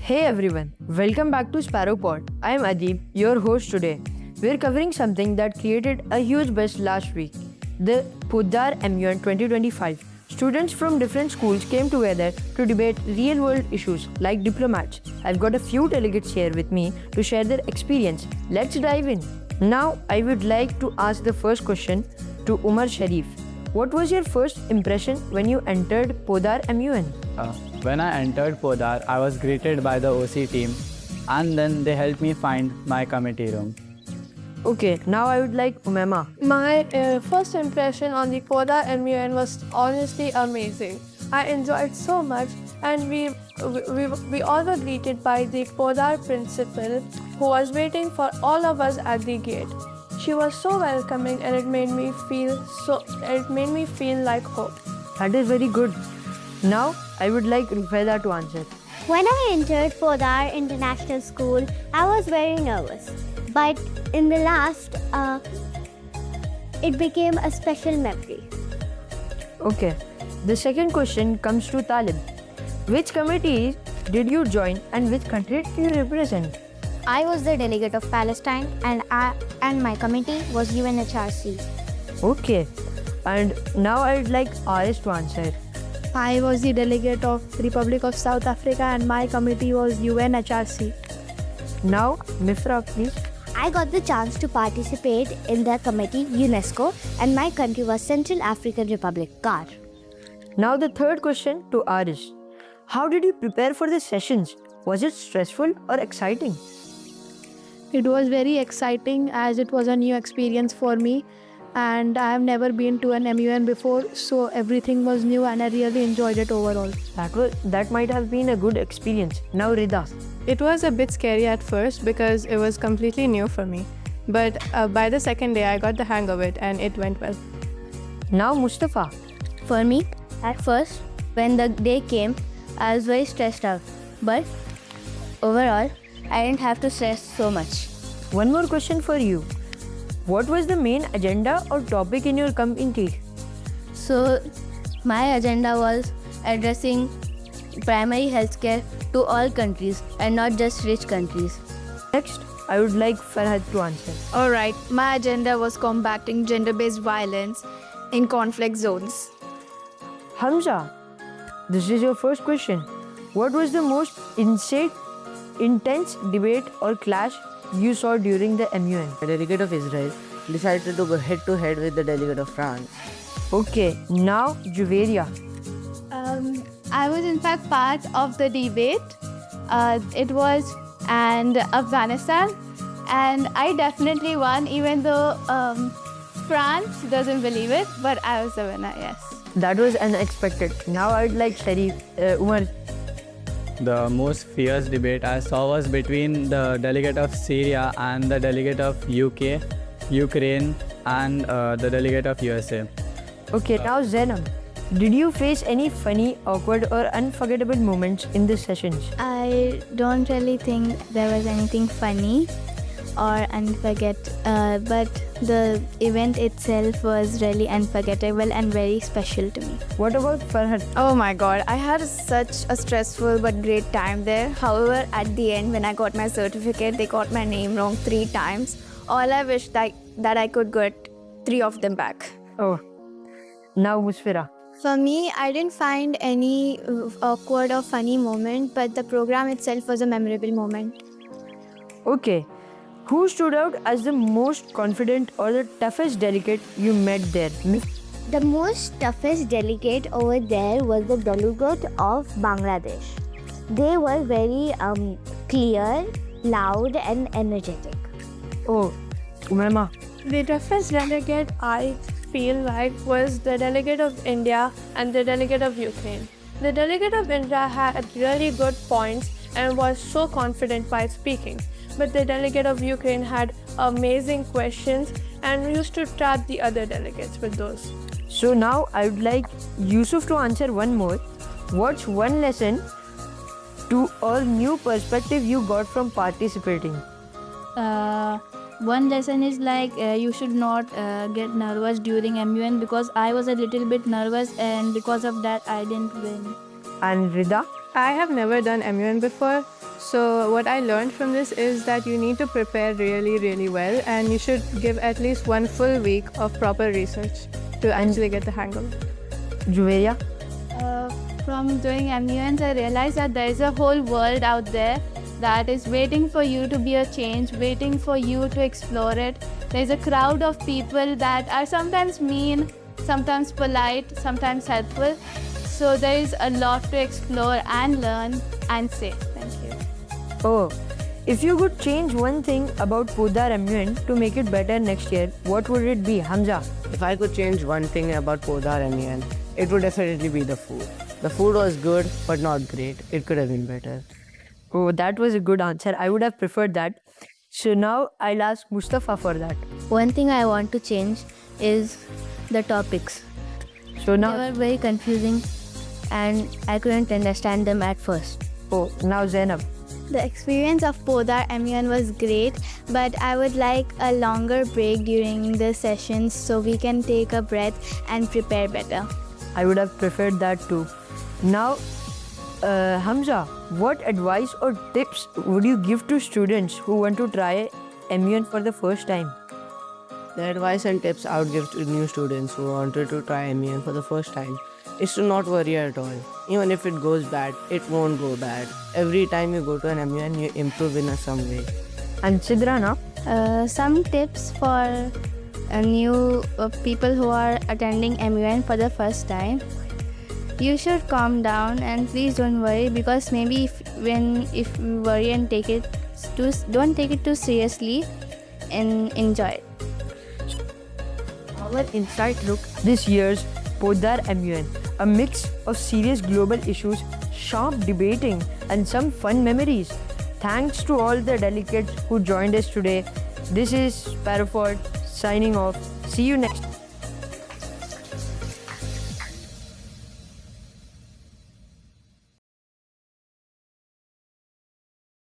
Hey everyone, welcome back to Sparrow Pod. I am Adib, your host today. We're covering something that created a huge buzz last week, the Podar MUN 2025. Students from different schools came together to debate real world issues like diplomats. I've got a few delegates here with me to share their experience. Let's dive in. Now, I would like to ask the first question to Umar Sharif. What was your first impression when you entered Podar MUN? When I entered Podar, I was greeted by the OC team and then they helped me find my committee room. Okay, now I would like Umema. My first impression on the Podar MUN was honestly amazing. I enjoyed so much, and we all were greeted by the Podar principal, who was waiting for all of us at the gate. She was so welcoming, and it made me feel like home. That is very good. Now I would like Rufeda to answer. When I entered Podar International School, I was very nervous. But in the last, it became a special memory. Okay, the second question comes to Talib. Which committee did you join and which country did you represent? I was the delegate of Palestine and my committee was UNHRC. Okay, and now I would like Aris to answer. I was the delegate of Republic of South Africa, and my committee was UNHRC. Now, Mifra, please. I got the chance to participate in the committee UNESCO, and my country was Central African Republic, CAR. Now the third question to Aris. How did you prepare for the sessions? Was it stressful or exciting? It was very exciting as it was a new experience for me, and I have never been to an MUN before, so everything was new and I really enjoyed it overall. That might have been a good experience. Now Rida. It was a bit scary at first because it was completely new for me. But by the second day, I got the hang of it and it went well. Now Mustafa. For me, at first, when the day came, I was very stressed out. But overall, I didn't have to stress so much. One more question for you. What was the main agenda or topic in your committee? So, my agenda was addressing primary healthcare to all countries and not just rich countries. Next, I would like Farhad to answer. Alright, my agenda was combating gender-based violence in conflict zones. Hamza, this is your first question. What was the most intense debate or clash you saw during the MUN? The delegate of Israel decided to go head-to-head with the delegate of France. Okay, now Juveria. I was in fact part of the debate. It was and Afghanistan, and I definitely won, even though France doesn't believe it, but I was the winner, yes. That was unexpected. Now I would like Umar. The most fierce debate I saw was between the delegate of Syria and the delegate of UK, Ukraine and the delegate of USA. Okay, now Zainab. Did you face any funny, awkward or unforgettable moments in the sessions? I don't really think there was anything funny or but the event itself was really unforgettable and very special to me. What about Farhad? Oh my god, I had such a stressful but great time there. However, at the end, when I got my certificate, they got my name wrong 3 times. All I wish that I could get 3 of them back. Oh, now Musfira. For me, I didn't find any awkward or funny moment, but the program itself was a memorable moment. Okay, who stood out as the most confident or the toughest delegate you met there? The most toughest delegate over there was the delegate of Bangladesh. They were very clear, loud and energetic. Oh, Umema. The toughest delegate I feel like was the delegate of India and the delegate of Ukraine. The delegate of India had really good points and was so confident while speaking. But the delegate of Ukraine had amazing questions and used to trap the other delegates with those. So now I would like Yusuf to answer one more. What's one lesson to all new perspective you got from participating? One lesson is you should not get nervous during MUN, because I was a little bit nervous and because of that I didn't win. And Rida? I have never done MUN before, So what I learned from this is that you need to prepare really, really well, and you should give at least 1 full week of proper research to actually get the hang of it. Juveria? From doing MUNs, I realized that there is a whole world out there that is waiting for you to be a change, waiting for you to explore it. There's a crowd of people that are sometimes mean, sometimes polite, sometimes helpful. So there is a lot to explore and learn and say. Thank you. Oh, if you could change one thing about Podar MUN to make it better next year, what would it be, Hamza? If I could change one thing about Podar MUN, it would definitely be the food. The food was good, but not great. It could have been better. Oh, that was a good answer. I would have preferred that. So now I'll ask Mustafa for that. One thing I want to change is the topics. So They now, were very confusing and I couldn't understand them at first. oh, now Zainab. The experience of Podar MUN was great, but I would like a longer break during the sessions so we can take a breath and prepare better. I would have preferred that too. Now, Hamza, what advice or tips would you give to students who want to try MUN for the first time? The advice and tips I would give to new students who wanted to try MUN for the first time is to not worry at all. Even if it goes bad, it won't go bad. Every time you go to an MUN, you improve in some way. And Sidrana? Some tips for new people who are attending MUN for the first time. You should calm down and please don't worry, because maybe if you worry and don't take it too seriously and enjoy it. Our insight look this year's Podar MUN, a mix of serious global issues, sharp debating, and some fun memories. Thanks to all the delegates who joined us today. This is Sparrowford signing off. See you next